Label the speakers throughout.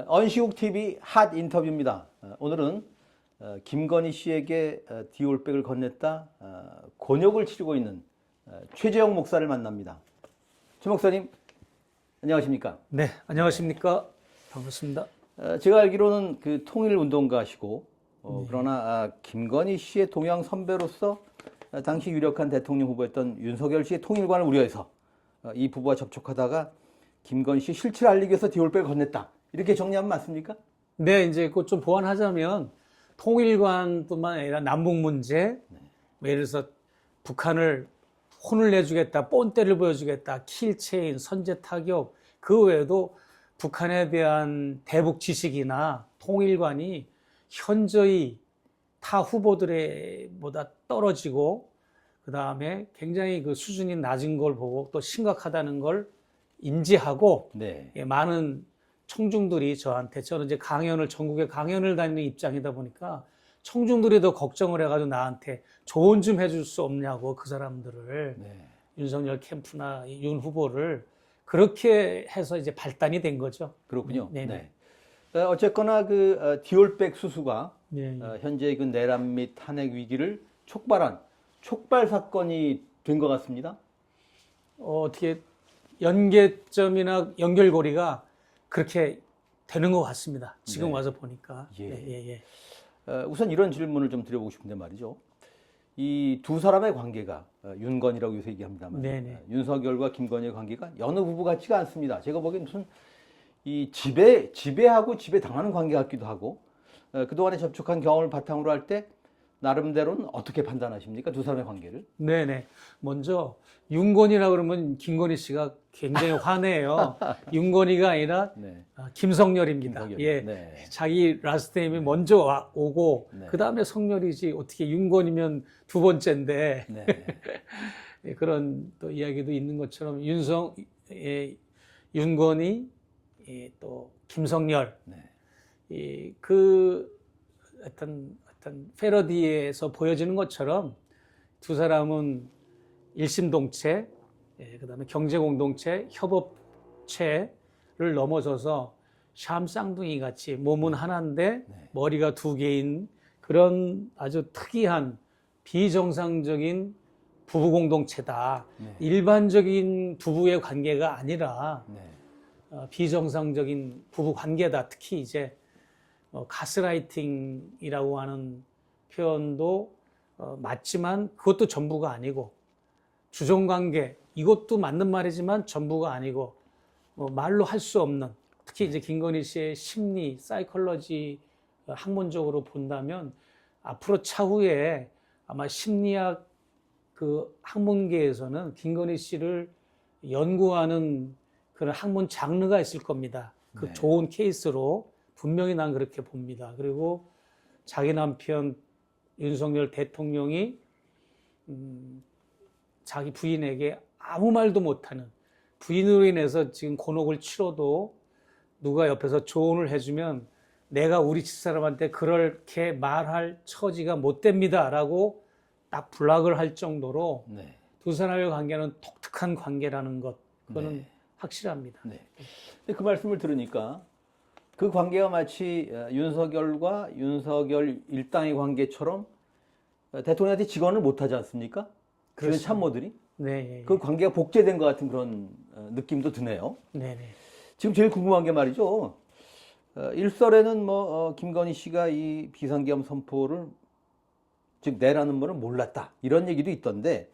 Speaker 1: 언시국 TV 핫 인터뷰입니다. 오늘은 김건희 씨에게 디올백을 건넸다 곤욕을 치르고 있는 최재형 목사를 만납니다. 최 목사님, 안녕하십니까?
Speaker 2: 네, 안녕하십니까? 반갑습니다.
Speaker 1: 제가 알기로는 그 통일운동가시고 그러나 김건희 씨의 동양 선배로서 당시 유력한 대통령 후보였던 윤석열 씨의 통일관을 우려해서 이 부부와 접촉하다가 김건희 씨 실체를 알리기 위해서 디올백을 건넸다. 이렇게 정리하면 맞습니까?
Speaker 2: 네, 이제 그것 좀 보완하자면 통일관뿐만 아니라 남북 문제, 예를 들어서 북한을 혼을 내주겠다, 본때를 보여주겠다, 킬체인, 선제 타격, 그 외에도 북한에 대한 대북 지식이나 통일관이 현저히 타 후보들보다 떨어지고, 그 다음에 굉장히 그 수준이 낮은 걸 보고 또 심각하다는 걸 인지하고,
Speaker 1: 네.
Speaker 2: 많은 청중들이 저는 이제 전국에 강연을 다니는 입장이다 보니까 청중들이 더 걱정을 해가지고 나한테 조언 좀 해줄 수 없냐고, 그 사람들을,
Speaker 1: 네.
Speaker 2: 윤석열 캠프나 윤 후보를 그렇게 해서 이제 발단이 된 거죠.
Speaker 1: 그렇군요.
Speaker 2: 네네.
Speaker 1: 네. 어쨌거나 그 디올백 수수가
Speaker 2: 네.
Speaker 1: 현재 그 내란 및 탄핵 위기를 촉발한 촉발 사건이 된 것 같습니다.
Speaker 2: 어떻게 연계점이나 연결고리가 그렇게 되는 것 같습니다. 지금
Speaker 1: 네.
Speaker 2: 와서 보니까.
Speaker 1: 예. 우선 이런 질문을 좀 드려보고 싶은데 말이죠. 이 두 사람의 관계가 윤건이라고 요새 얘기합니다만
Speaker 2: 네네.
Speaker 1: 윤석열과 김건희의 관계가 여느 부부 같지가 않습니다. 제가 보기엔 무슨 이 지배하고 지배당하는 관계 같기도 하고 그동안에 접촉한 경험을 바탕으로 할 때 나름대로는 어떻게 판단하십니까? 두 사람의 관계를?
Speaker 2: 네네. 먼저 윤건이라 그러면 김건희 씨가 굉장히 화내요. 윤건이가 아니라
Speaker 1: 네.
Speaker 2: 김성렬입니다.
Speaker 1: 김성렬.
Speaker 2: 예,
Speaker 1: 네.
Speaker 2: 자기 라스트네임이 먼저 오고
Speaker 1: 네.
Speaker 2: 그 다음에 성렬이지 어떻게 윤건이면 두 번째인데
Speaker 1: 네.
Speaker 2: 예, 그런 또 이야기도 있는 것처럼 윤건이 또 김성렬
Speaker 1: 네.
Speaker 2: 그 어떤 패러디에서 보여지는 것처럼 두 사람은 일심동체, 그다음에 경제공동체, 협업체를 넘어서서 샴 쌍둥이 같이 몸은 하나인데 머리가 두 개인 그런 아주 특이한 비정상적인 부부 공동체다.
Speaker 1: 네.
Speaker 2: 일반적인 부부의 관계가 아니라
Speaker 1: 네.
Speaker 2: 비정상적인 부부 관계다. 특히 이제 가스라이팅이라고 하는 표현도 맞지만 그것도 전부가 아니고, 주종관계 이것도 맞는 말이지만 전부가 아니고, 말로 할 수 없는, 특히 이제 김건희 씨의 심리, 사이콜로지 학문적으로 본다면 앞으로 차후에 아마 심리학 그 학문계에서는 김건희 씨를 연구하는 그런 학문 장르가 있을 겁니다. 그
Speaker 1: 네.
Speaker 2: 좋은 케이스로 분명히 난 그렇게 봅니다. 그리고 자기 남편 윤석열 대통령이 자기 부인에게 아무 말도 못하는, 부인으로 인해서 지금 곤혹을 치러도 누가 옆에서 조언을 해주면 내가 우리 집사람한테 그렇게 말할 처지가 못 됩니다 라고 딱 블락을 할 정도로
Speaker 1: 네.
Speaker 2: 두 사람의 관계는 독특한 관계라는 것, 그거는
Speaker 1: 네.
Speaker 2: 확실합니다.
Speaker 1: 네. 근데 그 말씀을 들으니까 그 관계가 마치 윤석열과 윤석열 일당의 관계처럼 대통령한테 직언을 못하지 않습니까? 주변 참모들이.
Speaker 2: 네.
Speaker 1: 그 관계가 복제된 것 같은 그런 느낌도 드네요.
Speaker 2: 네네.
Speaker 1: 지금 제일 궁금한 게 말이죠. 일설에는 김건희 씨가 이 비상계엄 선포를 즉 내라는 말을 몰랐다 이런 얘기도 있던데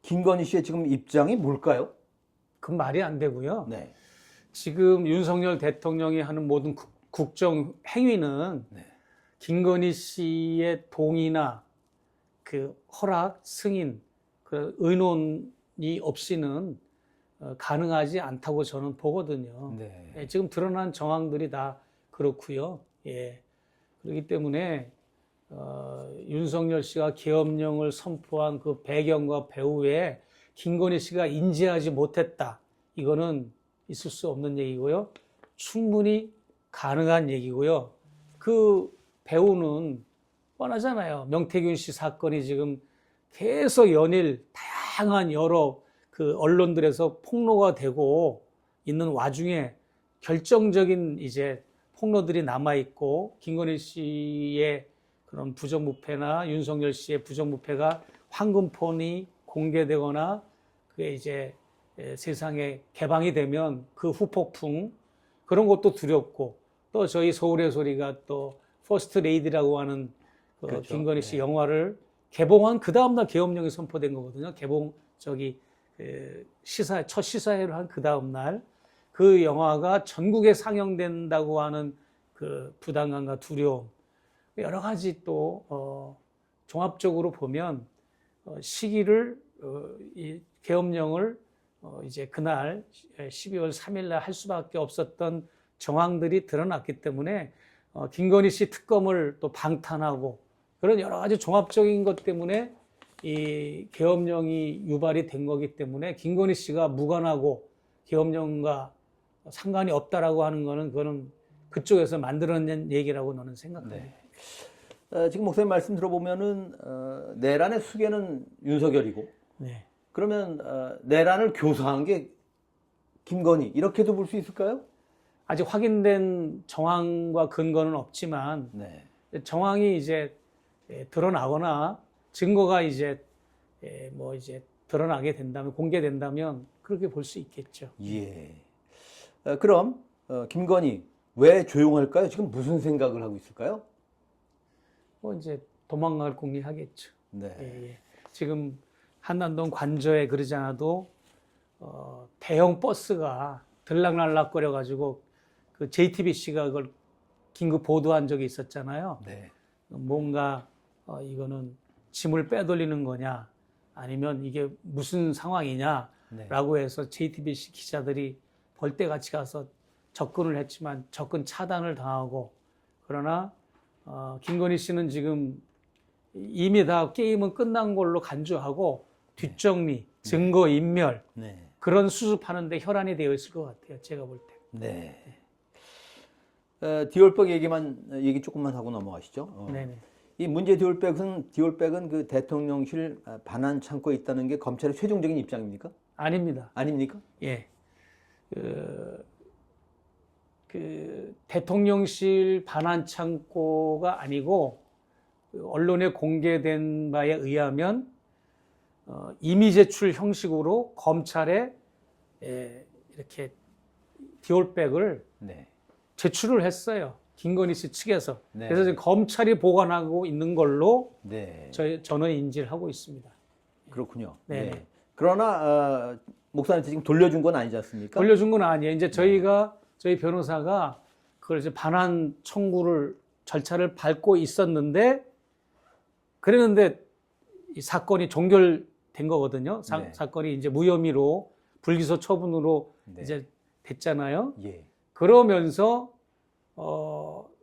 Speaker 1: 김건희 씨의 지금 입장이 뭘까요?
Speaker 2: 그건 말이 안 되고요.
Speaker 1: 네.
Speaker 2: 지금 윤석열 대통령이 하는 모든 국정 행위는
Speaker 1: 네.
Speaker 2: 김건희 씨의 동의나 그 허락, 승인, 그 의논이 없이는 가능하지 않다고 저는 보거든요.
Speaker 1: 네.
Speaker 2: 예, 지금 드러난 정황들이 다 그렇고요. 예. 그렇기 때문에 윤석열 씨가 계엄령을 선포한 그 배경과 배후에 김건희 씨가 인지하지 못했다. 이거는 있을 수 없는 얘기고요. 충분히 가능한 얘기고요. 그 배우는 뻔하잖아요. 명태균 씨 사건이 지금 계속 연일 다양한 여러 그 언론들에서 폭로가 되고 있는 와중에 결정적인 이제 폭로들이 남아있고 김건희 씨의 그런 부정부패나 윤석열 씨의 부정부패가 황금폰이 공개되거나 그게 이제 세상에 개방이 되면 그 후폭풍 그런 것도 두렵고 또 저희 서울의 소리가 또 퍼스트 레이디라고 하는 그
Speaker 1: 그렇죠.
Speaker 2: 김건희 씨
Speaker 1: 네.
Speaker 2: 영화를 개봉한 그 다음날 계엄령이 선포된 거거든요. 개봉 첫 시사회를 한 그 다음날 그 영화가 전국에 상영된다고 하는 그 부담감과 두려움 여러 가지 또 종합적으로 보면 시기를 이 계엄령을 이제 그날 12월 3일 날 할 수밖에 없었던 정황들이 드러났기 때문에 김건희 씨 특검을 또 방탄하고 그런 여러 가지 종합적인 것 때문에 이 계엄령이 유발이 된 거기 때문에 김건희 씨가 무관하고 계엄령과 상관이 없다라고 하는 거는 그거는 그쪽에서 만들어낸 얘기라고 저는 생각합니다.
Speaker 1: 네. 지금 목사님 말씀 들어보면은 내란의 수괴는 윤석열이고
Speaker 2: 네.
Speaker 1: 그러면 내란을 교사한 게 김건희 이렇게도 볼 수 있을까요?
Speaker 2: 아직 확인된 정황과 근거는 없지만
Speaker 1: 네.
Speaker 2: 정황이 이제 드러나거나 증거가 이제 드러나게 된다면 공개된다면 그렇게 볼 수 있겠죠.
Speaker 1: 예. 그럼 김건희 왜 조용할까요? 지금 무슨 생각을 하고 있을까요?
Speaker 2: 뭐 이제 도망갈 궁리하겠죠.
Speaker 1: 네.
Speaker 2: 예. 지금 한남동 관저에 그러지 않아도 대형 버스가 들락날락거려 가지고 그 JTBC가 그걸 긴급 보도한 적이 있었잖아요.
Speaker 1: 네.
Speaker 2: 뭔가 이거는 짐을 빼돌리는 거냐 아니면 이게 무슨 상황이냐라고 해서 JTBC 기자들이 벌떼같이 가서 접근을 했지만 접근 차단을 당하고 그러나 김건희 씨는 지금 이미 다 게임은 끝난 걸로 간주하고 뒷정리, 증거 인멸
Speaker 1: 네.
Speaker 2: 그런 수습하는데 혈안이 되어 있을 것 같아요. 제가 볼 때.
Speaker 1: 네. 디올백 얘기 조금만 하고 넘어가시죠.
Speaker 2: 네네.
Speaker 1: 이 문제 디올백은 그 대통령실 반환 창고에 있다는 게 검찰의 최종적인 입장입니까?
Speaker 2: 아닙니다.
Speaker 1: 아닙니까?
Speaker 2: 예. 그 대통령실 반환 창고가 아니고 언론에 공개된 바에 의하면 이미 제출 형식으로 검찰에 이렇게 디올백을
Speaker 1: 네.
Speaker 2: 제출을 했어요. 김건희 씨 측에서.
Speaker 1: 네.
Speaker 2: 그래서 지금 검찰이 보관하고 있는 걸로
Speaker 1: 네.
Speaker 2: 저는 인지를 하고 있습니다.
Speaker 1: 그렇군요.
Speaker 2: 네.
Speaker 1: 네. 그러나 목사님한테 지금 돌려준 건 아니지 않습니까?
Speaker 2: 돌려준 건 아니에요. 이제 저희 변호사가 그걸 이제 반환 청구를 절차를 밟고 있었는데 그랬는데 이 사건이 종결된 거거든요.
Speaker 1: 네.
Speaker 2: 사건이 이제 무혐의로 불기소 처분으로
Speaker 1: 네.
Speaker 2: 이제 됐잖아요.
Speaker 1: 예.
Speaker 2: 그러면서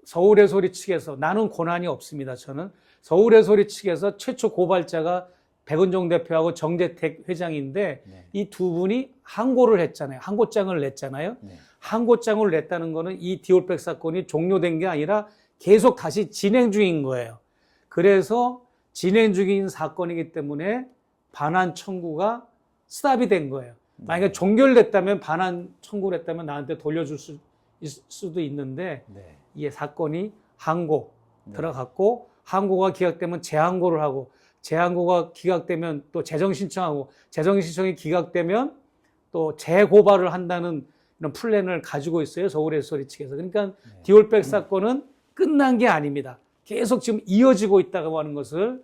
Speaker 2: 서울의 소리 측에서 나는 권한이 없습니다. 저는 서울의 소리 측에서 최초 고발자가 백은종 대표하고 정재택 회장인데
Speaker 1: 네.
Speaker 2: 이 두 분이 항고를 했잖아요. 항고장을 냈잖아요.
Speaker 1: 네.
Speaker 2: 항고장을 냈다는 거는 이 디올백 사건이 종료된 게 아니라 계속 다시 진행 중인 거예요. 그래서 진행 중인 사건이기 때문에 반환 청구가 스탑이 된 거예요. 만약에 종결됐다면 반환 청구를 했다면 나한테 돌려줄 수도 있는데
Speaker 1: 네.
Speaker 2: 이 사건이 항고 들어갔고 항고가 기각되면 재항고를 하고 재항고가 기각되면 또 재정신청하고 재정신청이 기각되면 또 재고발을 한다는 이런 플랜을 가지고 있어요. 서울의 소리 측에서. 그러니까 디올백 사건은 끝난 게 아닙니다. 계속 지금 이어지고 있다고 하는 것을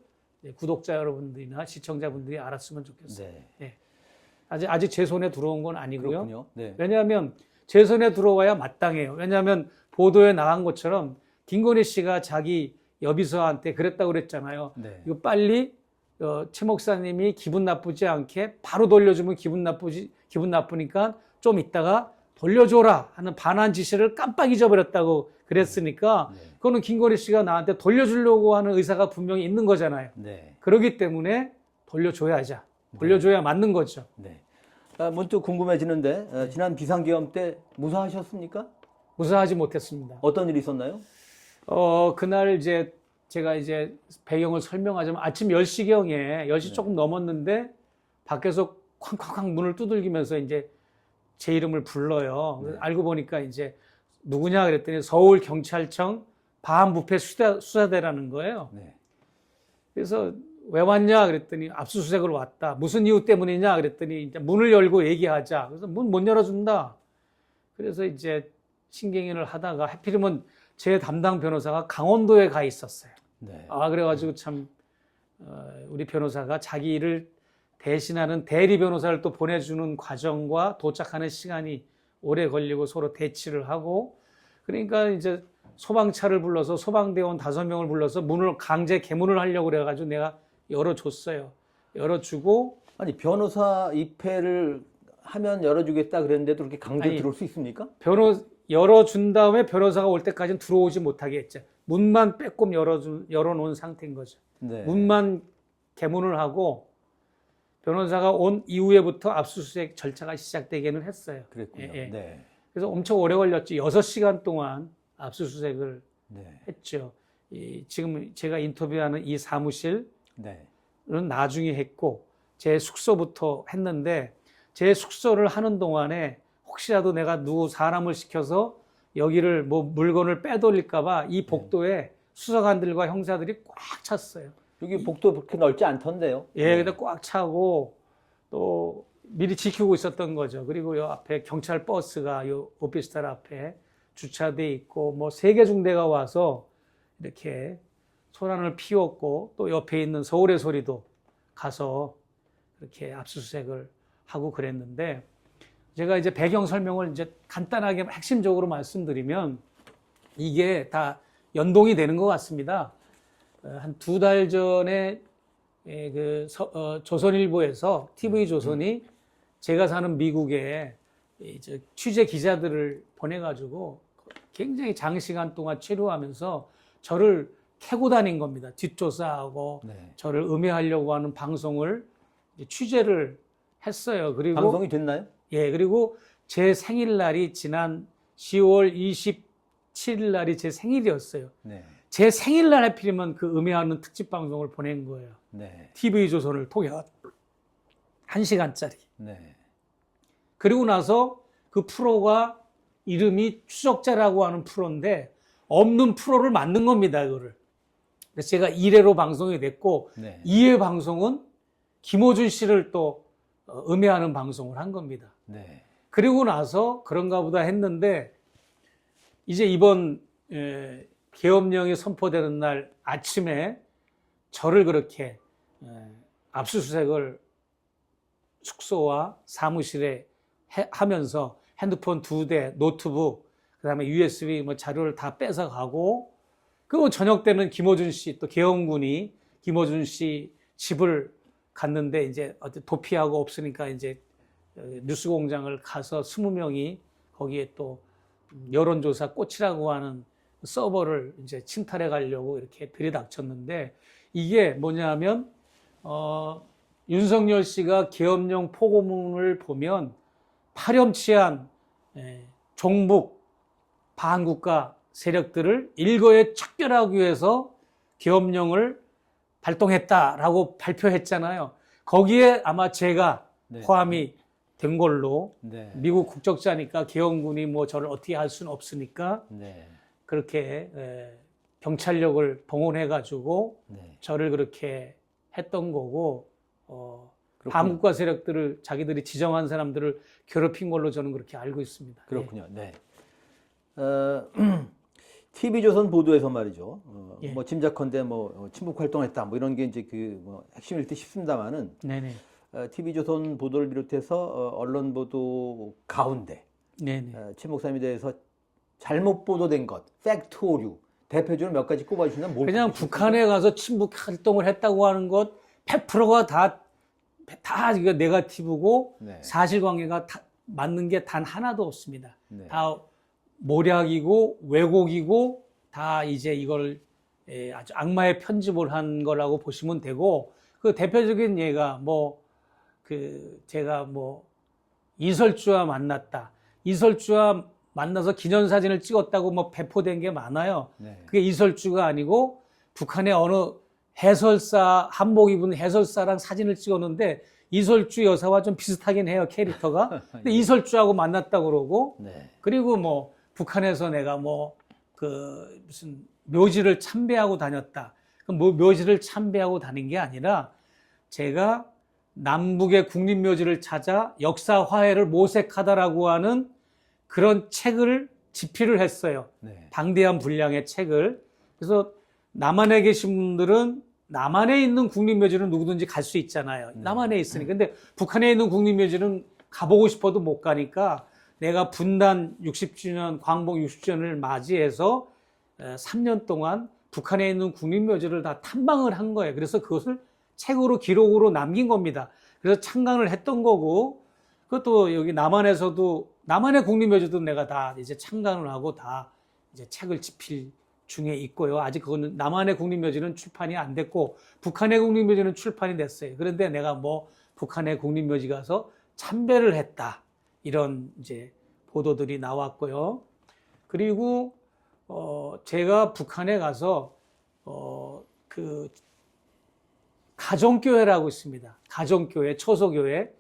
Speaker 2: 구독자 여러분들이나 시청자분들이 알았으면 좋겠어요.
Speaker 1: 네.
Speaker 2: 네. 아직 제 손에 들어온 건 아니고요.
Speaker 1: 그렇군요. 네.
Speaker 2: 왜냐하면 제 손에 들어와야 마땅해요. 왜냐하면 보도에 나간 것처럼 김건희 씨가 자기 여비서한테 그랬다고 그랬잖아요.
Speaker 1: 네.
Speaker 2: 이거 빨리 최 목사님이 기분 나쁘지 않게 바로 돌려주면 기분 나쁘니까 좀 있다가 돌려줘라 하는 반환 지시를 깜빡 잊어버렸다고 그랬으니까
Speaker 1: 네.
Speaker 2: 그거는 김건희 씨가 나한테 돌려주려고 하는 의사가 분명히 있는 거잖아요.
Speaker 1: 네.
Speaker 2: 그렇기 때문에 돌려줘야 맞는 거죠.
Speaker 1: 네. 문득 궁금해지는데 지난 비상계엄 때 무사하셨습니까?
Speaker 2: 무사하지 못했습니다.
Speaker 1: 어떤 일이 있었나요?
Speaker 2: 그날 제가 배경을 설명하자면 아침 10시경에 10시 조금 넘었는데 밖에서 쾅쾅쾅 문을 두들기면서 이제 제 이름을 불러요. 알고 보니까 이제 누구냐 그랬더니 서울경찰청 반부패 수사대라는 거예요.
Speaker 1: 네.
Speaker 2: 그래서 왜 왔냐 그랬더니 압수수색을 왔다. 무슨 이유 때문이냐 그랬더니 이제 문을 열고 얘기하자. 그래서 문 못 열어준다. 그래서 이제 신경인을 하다가 하필이면 제 담당 변호사가 강원도에 가 있었어요.
Speaker 1: 네.
Speaker 2: 그래가지고 참 우리 변호사가 자기 일을 대신하는 대리 변호사를 또 보내주는 과정과 도착하는 시간이 오래 걸리고 서로 대치를 하고, 그러니까 이제 소방차를 불러서 소방대원 5명을 불러서 문을 강제 개문을 하려고 그래가지고 내가 열어줬어요. 열어주고.
Speaker 1: 아니, 변호사 입회를 하면 열어주겠다 그랬는데도 그렇게 강제
Speaker 2: 아니,
Speaker 1: 들어올 수 있습니까?
Speaker 2: 열어준 다음에 변호사가 올 때까지는 들어오지 못하게 했죠. 문만 빼꼼 열어놓은 상태인 거죠.
Speaker 1: 네.
Speaker 2: 문만 개문을 하고 변호사가 온 이후에부터 압수수색 절차가 시작되기는 했어요.
Speaker 1: 그랬군요.
Speaker 2: 예, 예.
Speaker 1: 네.
Speaker 2: 그래서 엄청 오래 걸렸죠. 6시간 동안 압수수색을
Speaker 1: 네.
Speaker 2: 했죠. 지금 제가 인터뷰하는 이 사무실은
Speaker 1: 네.
Speaker 2: 나중에 했고 제 숙소부터 했는데, 제 숙소를 하는 동안에 혹시라도 내가 누구 사람을 시켜서 여기를 뭐 물건을 빼돌릴까봐 이 복도에 수사관들과 형사들이 꽉 찼어요.
Speaker 1: 여기 복도 그렇게 넓지 않던데요.
Speaker 2: 예, 근데 꽉 차고 또 미리 지키고 있었던 거죠. 그리고 요 앞에 경찰 버스가 요 오피스텔 앞에 주차돼 있고 뭐 3개 중대가 와서 이렇게 소란을 피웠고, 또 옆에 있는 서울의 소리도 가서 이렇게 압수수색을 하고 그랬는데, 제가 이제 배경 설명을 이제 간단하게 핵심적으로 말씀드리면 이게 다 연동이 되는 것 같습니다. 한 2달 전에 조선일보에서 TV조선이 제가 사는 미국에 이제 취재 기자들을 보내가지고 굉장히 장시간 동안 체류하면서 저를 캐고 다닌 겁니다. 뒷조사하고
Speaker 1: 네.
Speaker 2: 저를 음해하려고 하는 방송을 이제 취재를 했어요. 그리고
Speaker 1: 방송이 됐나요?
Speaker 2: 예, 그리고 제 생일날이 지난 10월 27일 날이 제 생일이었어요.
Speaker 1: 네.
Speaker 2: 제 생일날 하필이면 그 음해하는 특집 방송을 보낸 거예요.
Speaker 1: 네.
Speaker 2: TV조선을 통해 1시간짜리.
Speaker 1: 네.
Speaker 2: 그리고 나서 그 프로가 이름이 추적자라고 하는 프로인데 없는 프로를 만든 겁니다, 이거를. 그래서 제가 1회로 방송이 됐고
Speaker 1: 네.
Speaker 2: 2회 방송은 김어준 씨를 또 음해하는 방송을 한 겁니다.
Speaker 1: 네.
Speaker 2: 그리고 나서 그런가 보다 했는데 이제 이번 계엄령이 선포되는 날 아침에 저를 그렇게 압수수색을 숙소와 사무실에 하면서 핸드폰 2대, 노트북, 그다음에 USB 뭐 자료를 다 뺏어가고, 그리고 저녁 때는 김어준 씨, 또 계엄군이 김어준 씨 집을 갔는데 이제 도피하고 없으니까 이제 뉴스공장을 가서 20명이 거기에 또 여론조사 꽃이라고 하는 서버를 이제 침탈해 가려고 이렇게 들이닥쳤는데, 이게 뭐냐면 윤석열 씨가 계엄령 포고문을 보면 파렴치한 종북 반국가 세력들을 일거에 척결하기 위해서 계엄령을 발동했다라고 발표했잖아요. 거기에 아마 제가
Speaker 1: 네.
Speaker 2: 포함이 된 걸로,
Speaker 1: 네.
Speaker 2: 미국 국적자니까 계엄군이 뭐 저를 어떻게 할 수는 없으니까
Speaker 1: 네.
Speaker 2: 그렇게 경찰력을 동원해가지고
Speaker 1: 네.
Speaker 2: 저를 그렇게 했던 거고,
Speaker 1: 그렇군요.
Speaker 2: 반국가 세력들을 자기들이 지정한 사람들을 괴롭힌 걸로 저는 그렇게 알고 있습니다.
Speaker 1: 그렇군요. 네. TV조선 보도에서 말이죠.
Speaker 2: 예.
Speaker 1: 뭐 짐작컨대 뭐 친북 활동했다 뭐 이런 게 이제 그 뭐 핵심일 듯 싶습니다만은
Speaker 2: 네네.
Speaker 1: TV조선 보도를 비롯해서 언론 보도 가운데
Speaker 2: 네네.
Speaker 1: 최 목사님에 대해서 잘못 보도된 것, 팩트 오류 대표적으로 몇 가지 꼽아주시면 뭘
Speaker 2: 그냥
Speaker 1: 꼽으실까요?
Speaker 2: 북한에 가서 친북 활동을 했다고 하는 것 100%가 다 이거 네거티브고
Speaker 1: 네.
Speaker 2: 사실관계가 맞는 게 단 하나도 없습니다.
Speaker 1: 네.
Speaker 2: 다 모략이고 왜곡이고 다 이제 이걸 아주 악마의 편집을 한 거라고 보시면 되고, 그 대표적인 예가 제가 이설주와 만났다. 이설주와 만나서 기념사진을 찍었다고 뭐 배포된 게 많아요.
Speaker 1: 네.
Speaker 2: 그게 이설주가 아니고 북한의 어느 해설사, 한복 입은 해설사랑 사진을 찍었는데 이설주 여사와 좀 비슷하긴 해요, 캐릭터가. 근데 이설주하고 만났다고 그러고,
Speaker 1: 네.
Speaker 2: 그리고 뭐 북한에서 내가 뭐 그 무슨 묘지를 참배하고 다녔다. 그럼 뭐 묘지를 참배하고 다닌 게 아니라 제가 남북의 국립묘지를 찾아 역사 화해를 모색하다라고 하는 그런 책을 집필을 했어요.
Speaker 1: 네.
Speaker 2: 방대한 분량의 책을. 그래서 남한에 계신 분들은 남한에 있는 국립묘지는 누구든지 갈 수 있잖아요. 남한에 있으니까. 근데 북한에 있는 국립묘지는 가보고 싶어도 못 가니까 내가 분단 60주년, 광복 60주년을 맞이해서 3년 동안 북한에 있는 국립묘지를 다 탐방을 한 거예요. 그래서 그것을 책으로 기록으로 남긴 겁니다. 그래서 참관을 했던 거고, 그것도 여기 남한에서도, 남한의 국립묘지도 내가 다 이제 참관을 하고 다 이제 책을 집필 중에 있고요. 아직 그거는 남한의 국립묘지는 출판이 안 됐고, 북한의 국립묘지는 출판이 됐어요. 그런데 내가 뭐 북한의 국립묘지 가서 참배를 했다. 이런 이제 보도들이 나왔고요. 그리고 제가 북한에 가서 그 가정교회라고 있습니다. 가정교회, 초소교회.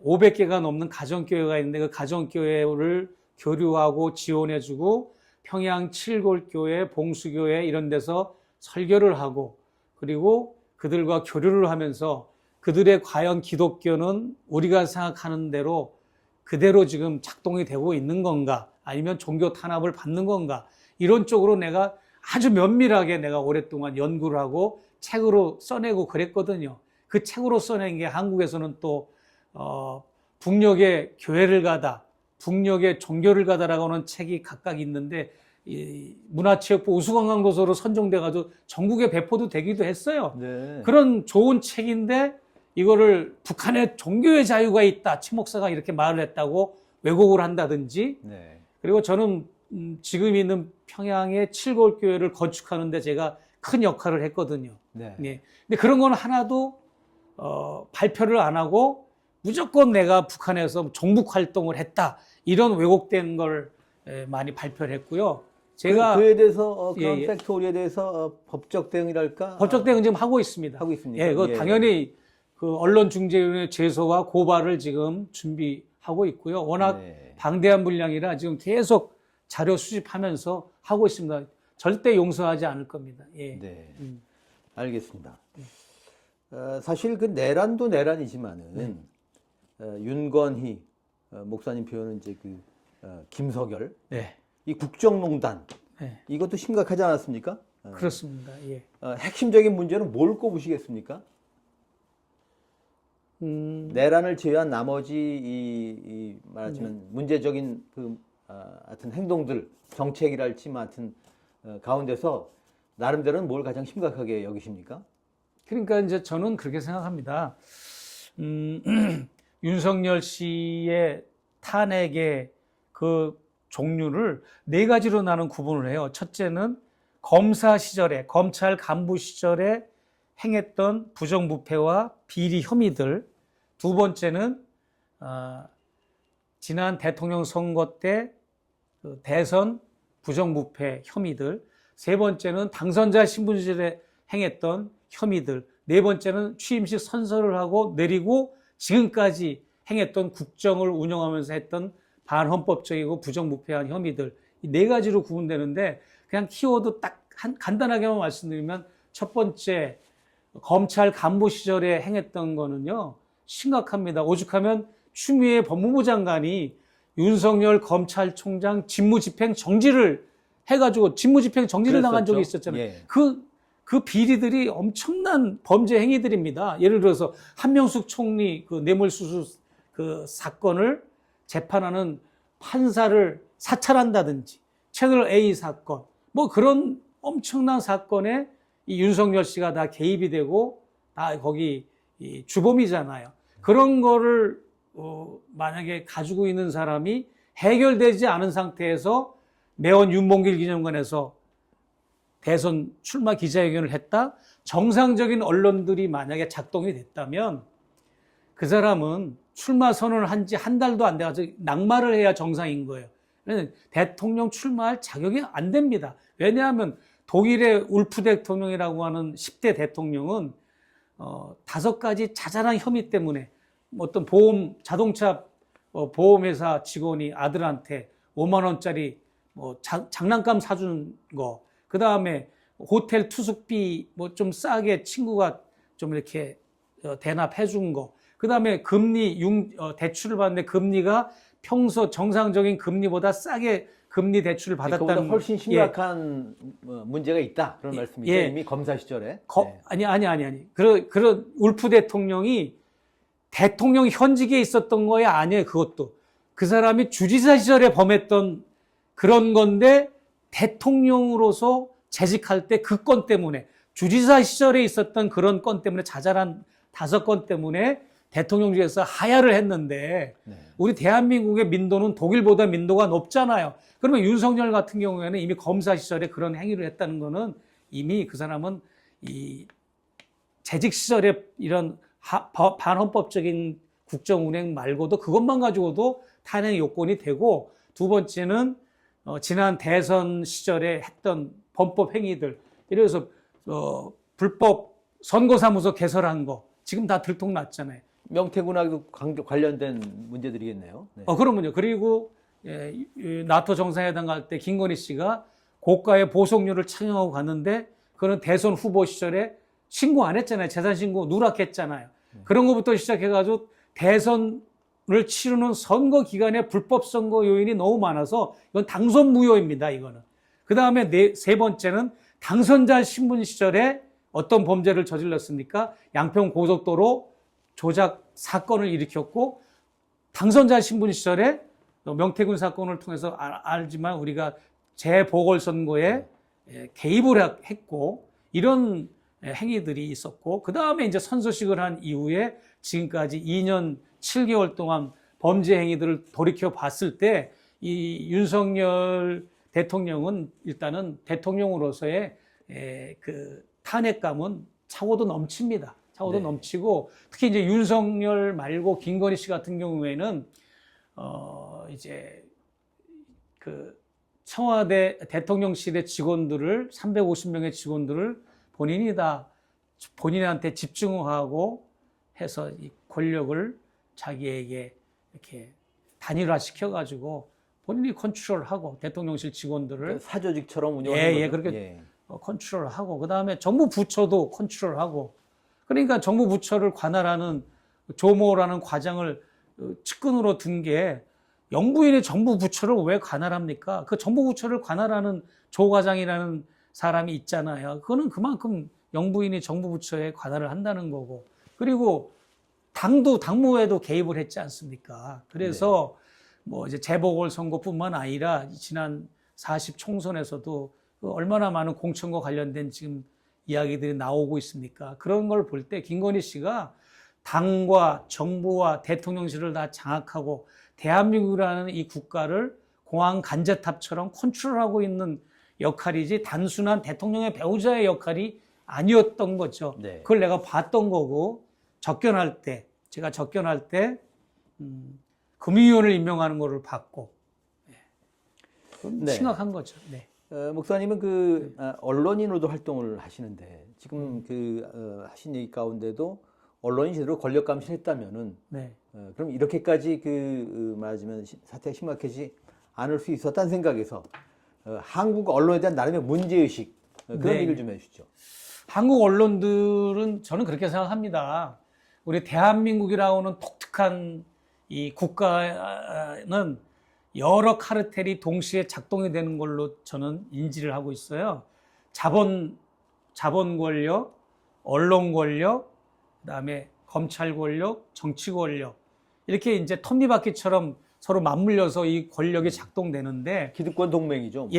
Speaker 2: 500개가 넘는 가정교회가 있는데 그 가정교회를 교류하고 지원해주고 평양 칠골교회, 봉수교회 이런 데서 설교를 하고 그리고 그들과 교류를 하면서 그들의 과연 기독교는 우리가 생각하는 대로 그대로 지금 작동이 되고 있는 건가 아니면 종교 탄압을 받는 건가 이런 쪽으로 내가 아주 면밀하게 내가 오랫동안 연구를 하고 책으로 써내고 그랬거든요. 그 책으로 써낸 게 한국에서는 또 북녘에 교회를 가다, 북녘에 종교를 가다라고 하는 책이 각각 있는데 이 문화체육부 우수관광도서로 선정돼가지고 전국에 배포도 되기도 했어요.
Speaker 1: 네.
Speaker 2: 그런 좋은 책인데 이거를 북한에 종교의 자유가 있다, 최 목사가 이렇게 말을 했다고 왜곡을 한다든지
Speaker 1: 네.
Speaker 2: 그리고 저는 지금 있는 평양의 칠골교회를 건축하는데 제가 큰 역할을 했거든요.
Speaker 1: 네.
Speaker 2: 네. 근데 그런 건 하나도 발표를 안 하고 무조건 내가 북한에서 종북 활동을 했다. 이런 왜곡된 걸 많이 발표를 했고요. 제가
Speaker 1: 그에 대해서 그런
Speaker 2: 예, 예.
Speaker 1: 팩토리에 대해서 법적 대응이랄까
Speaker 2: 법적 대응 지금 하고 있습니다.
Speaker 1: 하고 있습니까?
Speaker 2: 예, 그
Speaker 1: 예.
Speaker 2: 당연히 그 언론중재위원회 제소와 고발을 지금 준비하고 있고요. 워낙
Speaker 1: 네.
Speaker 2: 방대한 분량이라 지금 계속 자료 수집하면서 하고 있습니다. 절대 용서하지 않을 겁니다. 예.
Speaker 1: 네. 알겠습니다. 사실 그 내란도 내란이지만은 윤건희 목사님 표현은 이제 그 김석열
Speaker 2: 네.
Speaker 1: 이 국정농단
Speaker 2: 네.
Speaker 1: 이것도 심각하지 않았습니까?
Speaker 2: 그렇습니다. 예.
Speaker 1: 핵심적인 문제는 뭘 꼽으시겠습니까? 내란을 제외한 나머지 이 말하자면 문제적인 그 하여튼 행동들 정책이랄지 하여튼 가운데서 나름대로는 뭘 가장 심각하게 여기십니까?
Speaker 2: 그러니까 이제 저는 그렇게 생각합니다. 윤석열 씨의 탄핵의 그 종류를 네 가지로 나는 구분을 해요. 첫째는 검사 시절에, 검찰 간부 시절에 행했던 부정부패와 비리 혐의들. 두 번째는 지난 대통령 선거 때 그 대선 부정부패 혐의들. 세 번째는 당선자 신분 시절에 행했던 혐의들. 네 번째는 취임식 선서를 하고 내리고 지금까지 행했던 국정을 운영하면서 했던 반헌법적이고 부정부패한 혐의들. 이 네 가지로 구분되는데 그냥 키워드 딱 간단하게만 말씀드리면 첫 번째 검찰 간부 시절에 행했던 거는요. 심각합니다. 오죽하면 추미애 법무부 장관이 윤석열 검찰총장 직무집행 정지를 해가지고 직무집행 정지를 당한 적이 있었잖아요.
Speaker 1: 예.
Speaker 2: 그 비리들이 엄청난 범죄 행위들입니다. 예를 들어서 한명숙 총리 그 뇌물수수 그 사건을 재판하는 판사를 사찰한다든지 채널 A 사건 뭐 그런 엄청난 사건에 이 윤석열 씨가 다 개입이 되고 다 거기 이 주범이잖아요. 그런 거를 만약에 가지고 있는 사람이 해결되지 않은 상태에서 매원 윤봉길 기념관에서 대선 출마 기자회견을 했다? 정상적인 언론들이 만약에 작동이 됐다면 그 사람은 출마 선언을 한 지 한 달도 안 돼가지고 낙마를 해야 정상인 거예요. 대통령 출마할 자격이 안 됩니다. 왜냐하면 독일의 울프 대통령이라고 하는 10대 대통령은 5가지 자잘한 혐의 때문에 어떤 자동차 보험회사 직원이 아들한테 5만 원짜리 뭐 장난감 사준 거, 그 다음에 호텔 투숙비 뭐 좀 싸게 친구가 좀 이렇게 대납해 준 거, 그 다음에 대출을 받는데 금리가 평소 정상적인 금리보다 싸게 금리 대출을 받았다는,
Speaker 1: 그보다 훨씬 심각한 문제가 있다 그런 말씀이죠. 이미 검사 시절에.
Speaker 2: 아니. 그런 울프 대통령이 대통령 현직에 있었던 거에 아니에요. 그것도 그 사람이 주지사 시절에 범했던 그런 건데, 대통령으로서 재직할 때 그 건 때문에, 주지사 시절에 있었던 그런 건 때문에, 자잘한 5건 때문에 대통령직에서 하야를 했는데, 우리 대한민국의 민도는 독일보다 민도가 높잖아요. 그러면 윤석열 같은 경우에는 이미 검사 시절에 그런 행위를 했다는 거는, 이미 그 사람은 이 재직 시절에 이런 반헌법적인 국정운행 말고도 그것만 가지고도 탄핵 요건이 되고, 두 번째는 지난 대선 시절에 했던 범법 행위들, 예를 들어서 불법 선거사무소 개설한 거 지금 다 들통났잖아요.
Speaker 1: 명태군하고도 관련된 문제들이겠네요. 네.
Speaker 2: 그러면요. 그리고 나토 정상회담 갈 때 김건희 씨가 고가의 보석류를 착용하고 갔는데, 그거는 대선 후보 시절에 신고 안 했잖아요. 재산 신고 누락했잖아요. 그런 것부터 시작해가지고 대선을 치르는 선거 기간에 불법 선거 요인이 너무 많아서 이건 당선 무효입니다. 이거는. 그 다음에 세 번째는 당선자 신분 시절에 어떤 범죄를 저질렀습니까? 양평 고속도로 조작 사건을 일으켰고, 당선자 신분 시절에 명태균 사건을 통해서 알지만 우리가 재보궐선거에 개입을 했고, 이런 행위들이 있었고, 그 다음에 이제 선서식을 한 이후에 지금까지 2년 7개월 동안 범죄 행위들을 돌이켜 봤을 때, 이 윤석열 대통령은 일단은 대통령으로서의 그 탄핵감은 차고도 넘칩니다. 차고도 넘치고, 특히 이제 윤석열 말고 김건희 씨 같은 경우에는 이제 그 청와대 대통령실의 직원들을 350명의 직원들을 본인한테 집중하고 해서 이 권력을 자기에게 이렇게 단일화 시켜가지고 본인이 컨트롤하고, 대통령실 직원들을
Speaker 1: 사조직처럼 운영하는 거죠.
Speaker 2: 그렇게 컨트롤하고, 그 다음에 정부 부처도 컨트롤하고, 그러니까 정부 부처를 관할하는 조모라는 과장을 측근으로 둔 게, 영부인이 정부 부처를 왜 관할합니까? 그 정부 부처를 관할하는 조 과장이라는 사람이 있잖아요. 그거는 그만큼 영부인이 정부 부처에 관할을 한다는 거고, 그리고 당무에도 개입을 했지 않습니까? 그래서 뭐 이제 재보궐선거뿐만 아니라 지난 40 총선에서도 얼마나 많은 공천과 관련된 지금 이야기들이 나오고 있습니까? 그런 걸 볼 때 김건희 씨가 당과 정부와 대통령실을 다 장악하고 대한민국이라는 이 국가를 공항 간제탑처럼 컨트롤하고 있는 역할이지, 단순한 대통령의 배우자의 역할이 아니었던 거죠. 그걸 내가 봤던 거고, 제가 접견할 때 금융위원을 임명하는 거를 봤고, 심각한 거죠.
Speaker 1: 목사님은 언론인으로도 활동을 하시는데, 지금 하신 얘기 가운데도 언론이 제대로 권력 감시를 했다면은, 그럼 이렇게까지 말하자면 사태가 심각해지지 않을 수 있었다는 생각에서 한국 언론에 대한 나름의 문제의식, 그런 얘기를 좀 해주시죠.
Speaker 2: 한국 언론들은 저는 그렇게 생각합니다. 우리 대한민국이라고는 독특한 이 국가는 여러 카르텔이 동시에 작동이 되는 걸로 저는 인지를 하고 있어요. 자본 권력, 언론 권력, 그다음에 검찰 권력, 정치 권력, 이렇게 이제 톱니바퀴처럼 서로 맞물려서 이 권력이 작동되는데,
Speaker 1: 기득권 동맹이죠.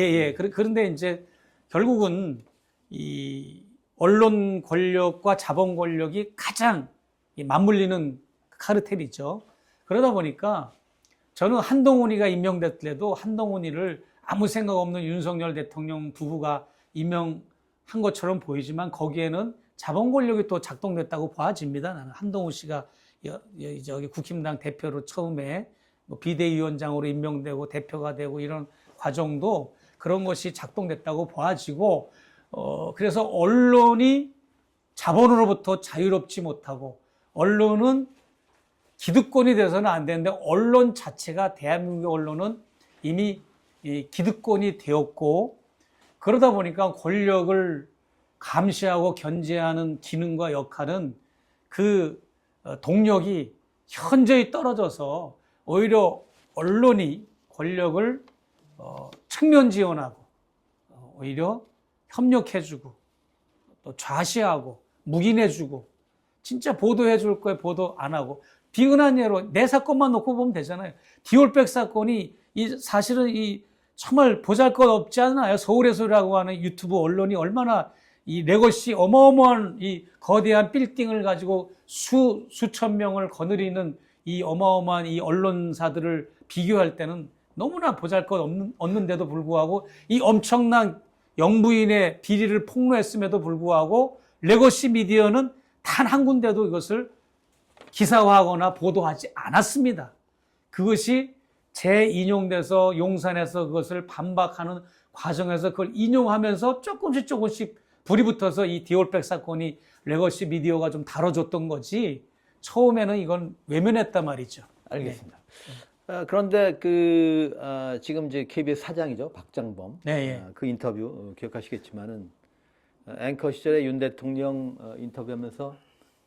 Speaker 2: 그런데 이제 결국은 이 언론 권력과 자본 권력이 가장 맞물리는 카르텔이죠. 그러다 보니까 저는 한동훈이가 임명됐더라도 한동훈이를 아무 생각 없는 윤석열 대통령 부부가 임명한 것처럼 보이지만, 거기에는 자본 권력이 또 작동됐다고 봐집니다. 나는 한동훈 씨가 저기 국힘당 대표로 처음에 비대위원장으로 임명되고 대표가 되고 이런 과정도 그런 것이 작동됐다고 봐지고, 그래서 언론이 자본으로부터 자유롭지 못하고, 언론은 기득권이 돼서는 안 되는데, 언론 자체가, 대한민국의 언론은 이미 이 기득권이 되었고 그러다 보니까 권력을 감시하고 견제하는 기능과 역할은 그 동력이 현저히 떨어져서 오히려 언론이 권력을 측면 지원하고 오히려 협력해주고 또 좌시하고 묵인해주고 진짜 보도해줄 거에 보도 안 하고 비근한 예로 내 사건만 놓고 보면 되잖아요. 디올백 사건이 사실은 정말 보잘것없지 않나요? 서울에서라고 하는 유튜브 언론이 얼마나 이 레거시 어마어마한 이 거대한 빌딩을 가지고 수천 명을 거느리는 이 어마어마한 이 언론사들을 비교할 때는 너무나 보잘것없는데도 불구하고 이 엄청난 영부인의 비리를 폭로했음에도 불구하고 레거시 미디어는 단 한 군데도 이것을 기사화하거나 보도하지 않았습니다. 그것이 재인용돼서 용산에서 그것을 반박하는 과정에서 그걸 인용하면서 조금씩 불이 붙어서 이 디올백 사건이 레거시 미디어가 좀 다뤄줬던 거지 처음에는 이건 외면했단 말이죠.
Speaker 1: 알겠습니다. 그런데 지금 이제 KBS 사장이죠. 박장범.
Speaker 2: 네,
Speaker 1: 그 인터뷰 기억하시겠지만은 앵커 시절에 윤 대통령 인터뷰하면서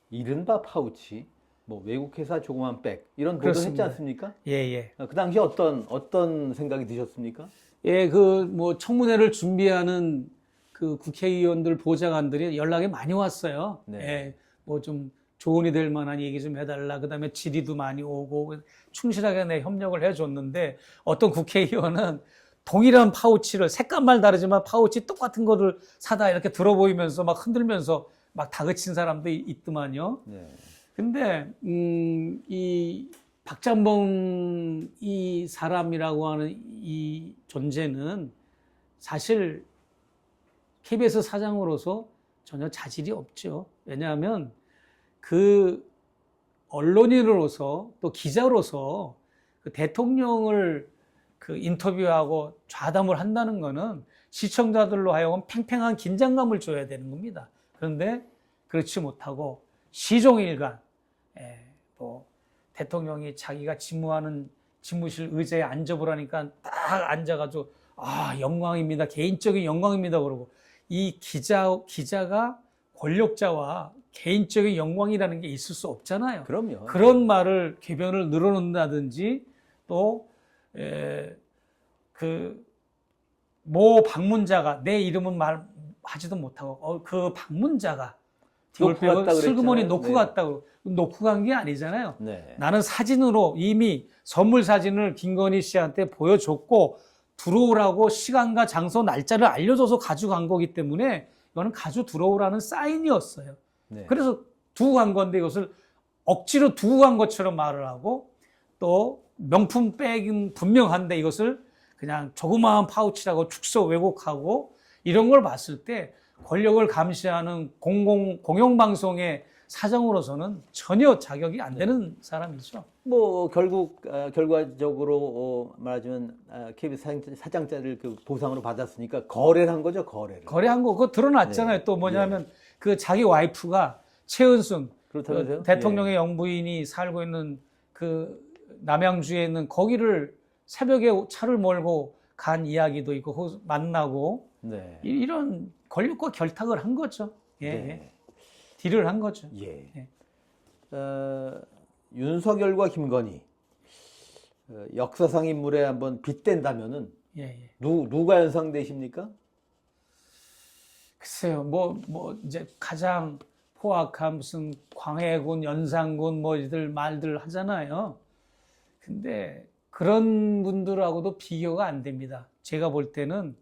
Speaker 1: 이른바 파우치, 뭐 외국 회사 조그만 백 이런 보도 했지 않습니까?
Speaker 2: 예.
Speaker 1: 그 당시 어떤 생각이 드셨습니까?
Speaker 2: 예, 뭐 청문회를 준비하는 그 국회의원들 보좌관들이 연락이 많이 왔어요.
Speaker 1: 네.
Speaker 2: 예, 뭐 좀 조언이 될 만한 얘기 좀 해달라. 그다음에 질의도 많이 오고 충실하게 내 협력을 해줬는데 어떤 국회의원은 동일한 파우치를 색깔만 다르지만 파우치 똑같은 거를 사다 이렇게 들어 보이면서 막 흔들면서 막 다그친 사람도 있더만요.
Speaker 1: 네.
Speaker 2: 근데 이 박장범 이 사람이라고 하는 이 존재는 사실 KBS 사장으로서 전혀 자질이 없죠. 왜냐하면 그 언론인으로서 또 기자로서 그 대통령을 그 인터뷰하고 좌담을 한다는 거는 시청자들로 하여금 팽팽한 긴장감을 줘야 되는 겁니다. 그런데 그렇지 못하고 시종일관 또 대통령이 자기가 집무하는 집무실 의자에 앉아보라니까 딱 앉아가지고 영광입니다. 개인적인 영광입니다. 그러고 이 기자가 권력자와 개인적인 영광이라는 게 있을 수 없잖아요.
Speaker 1: 그럼요.
Speaker 2: 그런 말을 궤변을 늘어놓는다든지 또 모 방문자가 내 이름은 말하지도 못하고 그 방문자가 디올백을 슬그머니 놓고 갔다고 놓고 간 게 아니잖아요.
Speaker 1: 네.
Speaker 2: 나는 사진으로 이미 선물 사진을 김건희 씨한테 보여줬고 들어오라고 시간과 장소 날짜를 알려줘서 가져간 거기 때문에 이거는 가져 들어오라는 사인이었어요.
Speaker 1: 네.
Speaker 2: 그래서 두고 간 건데 이것을 억지로 두고 간 것처럼 말을 하고 또 명품 백은 분명한데 이것을 그냥 조그마한 파우치라고 축소 왜곡하고 이런 걸 봤을 때 권력을 감시하는 공영방송의 사장으로서는 전혀 자격이 안 되는 사람이죠.
Speaker 1: 뭐 결과적으로 말하자면 KBS 사장자를 그 보상으로 받았으니까 거래를 한 거죠, 거래를.
Speaker 2: 거래한 거 그거 드러났잖아요.
Speaker 1: 네.
Speaker 2: 또 뭐냐면 그 자기 와이프가 최은순
Speaker 1: 그렇다면서요?
Speaker 2: 대통령의 영부인이 살고 있는 그 남양주에 있는 거기를 새벽에 차를 몰고 간 이야기도 있고 만나고
Speaker 1: 네.
Speaker 2: 이런 권력과 결탁을 한 거죠. 예.
Speaker 1: 네.
Speaker 2: 딜을 한 거죠.
Speaker 1: 예.
Speaker 2: 예.
Speaker 1: 윤석열과 김건희 역사상 인물에 한번 빗댄다면은
Speaker 2: 예.
Speaker 1: 누가 연상되십니까?
Speaker 2: 글쎄요, 뭐 이제 가장 포악한 무슨 광해군, 연산군 뭐 이들 말들 하잖아요. 근데 그런 분들하고도 비교가 안 됩니다. 제가 볼 때는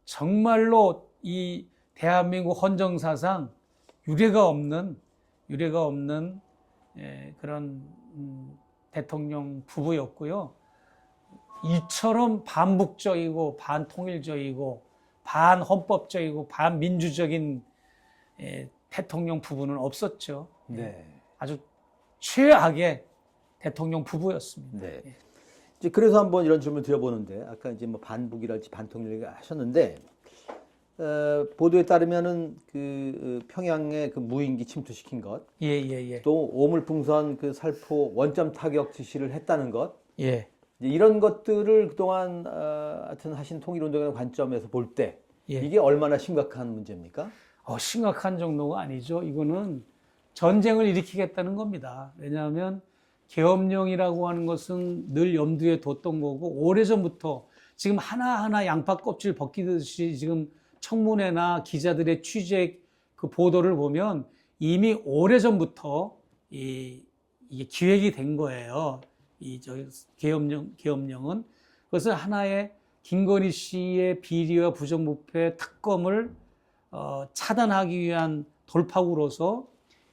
Speaker 2: 정말로 이 대한민국 헌정사상 유례가 없는 그런 대통령 부부였고요. 이처럼 반북적이고 반통일적이고 반헌법적이고 반민주적인 대통령 부부는 없었죠.
Speaker 1: 네.
Speaker 2: 아주 최악의 대통령 부부였습니다.
Speaker 1: 네. 이제 그래서 한번 이런 질문 드려보는데 아까 이제 뭐 반북이랄지 반통일 하셨는데 보도에 따르면은 그 평양에 그 무인기 침투시킨 것,
Speaker 2: 예.
Speaker 1: 또 오물풍선 그 살포 원점 타격 지시를 했다는 것,
Speaker 2: 예.
Speaker 1: 이제 이런 것들을 그동안 하여튼 하신 통일운동의 관점에서 볼 때
Speaker 2: 예.
Speaker 1: 이게 얼마나 심각한 문제입니까?
Speaker 2: 심각한 정도가 아니죠. 이거는 전쟁을 일으키겠다는 겁니다. 왜냐하면 계엄령이라고 하는 것은 늘 염두에 뒀던 거고, 오래전부터 지금 하나하나 양파 껍질 벗기듯이 지금 청문회나 기자들의 취재 그 보도를 보면 이미 오래전부터 이게 기획이 된 거예요. 계엄령은. 그것은 하나의 김건희 씨의 비리와 부정부패 특검을 차단하기 위한 돌파구로서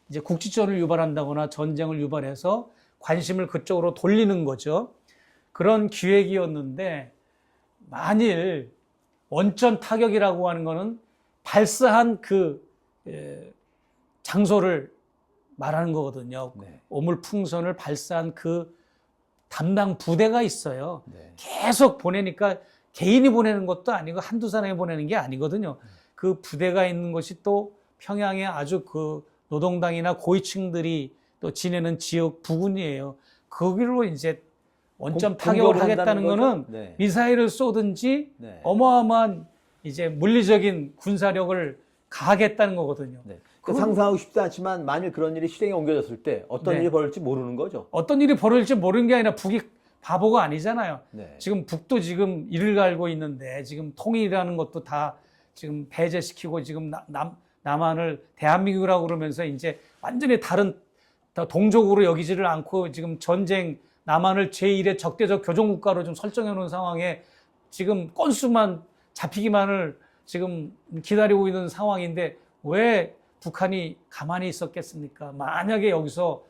Speaker 2: 이제 국지전을 유발한다거나 전쟁을 유발해서 관심을 그쪽으로 돌리는 거죠. 그런 기획이었는데, 만일 원전 타격이라고 하는 거는 발사한 그 장소를 말하는 거거든요.
Speaker 1: 네.
Speaker 2: 오물풍선을 발사한 그 담당 부대가 있어요.
Speaker 1: 네.
Speaker 2: 계속 보내니까 개인이 보내는 것도 아니고 한두 사람이 보내는 게 아니거든요. 그 부대가 있는 것이 또 평양에 아주 그 노동당이나 고위층들이 또 지내는 지역 부근이에요. 거기로 이제 원점 타격을 하겠다는 거는
Speaker 1: 네.
Speaker 2: 미사일을 쏘든지
Speaker 1: 네.
Speaker 2: 어마어마한 이제 물리적인 군사력을 가하겠다는 거거든요.
Speaker 1: 네. 그러니까 상상하고 싶지 않지만 만일 그런 일이 실행에 옮겨졌을 때 어떤
Speaker 2: 네.
Speaker 1: 일이 벌어질지 모르는 거죠.
Speaker 2: 어떤 일이 벌어질지 모르는 게 아니라 북이 바보가 아니잖아요.
Speaker 1: 네.
Speaker 2: 지금 북도 지금 이를 갈고 있는데 지금 통일이라는 것도 다 지금 배제시키고 지금 남한을 대한민국이라고 그러면서 이제 완전히 다른 동족으로 여기지를 않고 지금 전쟁 남한을 제1의 적대적 교종국가로 좀 설정해 놓은 상황에 지금 건수만 잡히기만을 지금 기다리고 있는 상황인데 왜 북한이 가만히 있었겠습니까? 만약에 여기서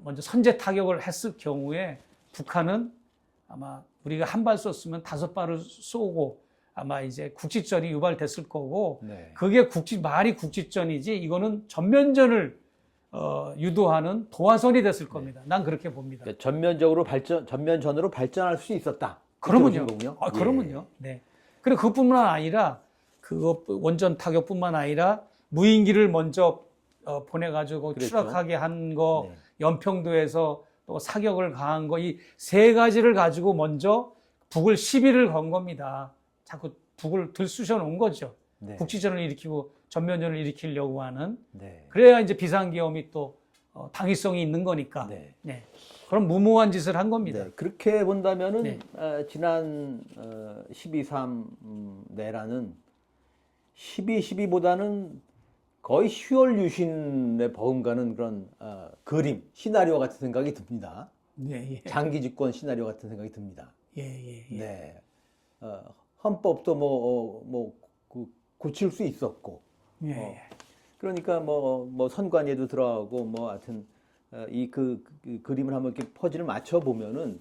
Speaker 2: 먼저 선제 타격을 했을 경우에 북한은 아마 우리가 한 발 쏘으면 5발을 쏘고 아마 이제 국지전이 유발됐을 거고,
Speaker 1: 네.
Speaker 2: 그게 말이 국지전이지 이거는 전면전을 유도하는 도화선이 됐을 겁니다. 난 그렇게 봅니다.
Speaker 1: 그러니까 전면전으로 발전할 수 있었다.
Speaker 2: 그러면요.
Speaker 1: 거군요.
Speaker 2: 그러면요. 네. 그리고 그뿐만 아니라 그거 원전 타격뿐만 아니라 무인기를 먼저 보내가지고
Speaker 1: 그랬죠.
Speaker 2: 추락하게 한 거,
Speaker 1: 네.
Speaker 2: 연평도에서 또 사격을 가한 거, 이 세 가지를 가지고 먼저 북을 시비를 건 겁니다. 자꾸 북을 들쑤셔 놓은 거죠.
Speaker 1: 네.
Speaker 2: 국지전을 일으키고 전면전을 일으키려고 하는.
Speaker 1: 네.
Speaker 2: 그래야 이제 비상계엄이 또 당위성이 있는 거니까.
Speaker 1: 네.
Speaker 2: 네. 그럼 무모한 짓을 한 겁니다.
Speaker 1: 네. 그렇게 본다면은
Speaker 2: 네.
Speaker 1: 지난 12.3 내라는 12.12보다는 거의 10월 유신에 버금가는 그런 그림, 시나리오 같은 생각이 듭니다.
Speaker 2: 네, 예.
Speaker 1: 장기 집권 시나리오 같은 생각이 듭니다.
Speaker 2: 예.
Speaker 1: 네. 헌법도 고칠 수 있었고,
Speaker 2: 예.
Speaker 1: 그러니까 뭐 선관위에도 들어가고 뭐 하여튼 그 그림을 한번 이렇게 퍼즐을 맞춰 보면은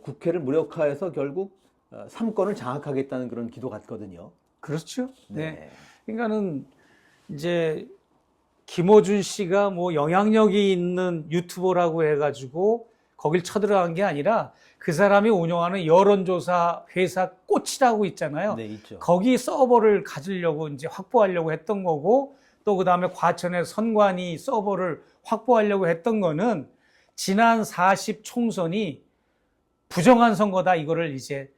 Speaker 1: 국회를 무력화해서 결국 3권을 장악하겠다는 그런 기도 같거든요.
Speaker 2: 그렇죠. 네.
Speaker 1: 네.
Speaker 2: 그러니까는 이제 김어준 씨가 뭐 영향력이 있는 유튜버라고 해가지고 거길 쳐들어간 게 아니라 그 사람이 운영하는 여론조사 회사 꽃이라고 있잖아요.
Speaker 1: 네, 있죠.
Speaker 2: 거기 서버를 가지려고 이제 확보하려고 했던 거고, 또 그 다음에 과천의 선관위 서버를 확보하려고 했던 거는 지난 40 총선이 부정한 선거다 이거를 이제